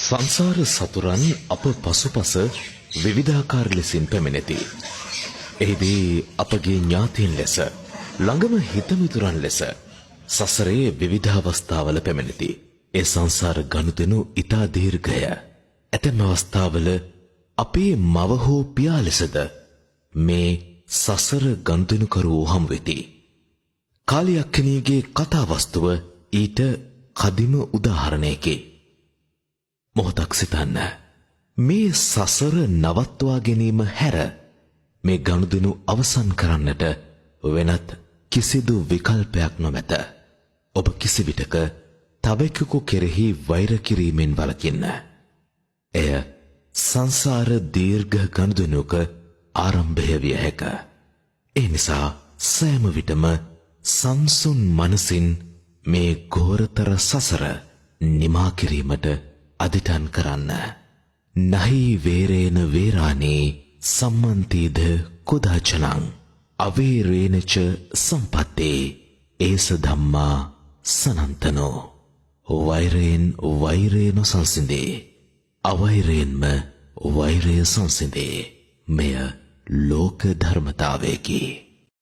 සංසාර සතුරන් අප පසුපස විවිධාකාර ලෙසින් පැමිණෙති. එහිදී අපගේ ඥාතීන් ලෙස ළඟම හිතමිතුරන් ලෙස සසරේ විවිධ අවස්ථාවල පැමිණෙති. ඒ සංසාර ගනුදෙනු ඉතා දීර්ඝය. ඇතැම් අවස්ථාවල අපේ මව හෝ පියා ලෙසද මේ සසර ගනුදෙනුකරු හමු වෙති. කාලියක්ඛනීගේ කතාවස්තුව ඊට කදිම උදාහරණයකි. මොහොතක් සිතන්න. මේ සසර නවත්වා ගැනීම හැර මේ ගනුදෙනු අවසන් කරන්නට වෙනත් කිසිදු විකල්පයක් නොමැත. ඔබ කිසිවිටක තවෙකෙකු කෙරෙහි වෛර කිරීමෙන් වළකින්න. එය සංසාර දීර්ඝ ගනුදෙනුක ආරම්භය විය හැක. ඒ නිසා සෑම විටම සංසුන් මනසින් මේ ඝෝරතර සසර නිමා කිරීමට අදිටන් කරන්න. නහි වේරේන වේරානේ සම්මන්තිද කුදාචනං අවේරේනච සම්පත්තේ ඒස ධම්මා සනන්තනෝ. වෛරයෙන් වෛරය නොසන්සිඳේ, අවෛරයෙන්ම වෛරය සංසිඳේ. මෙය ලෝක ධර්මතාවයකි.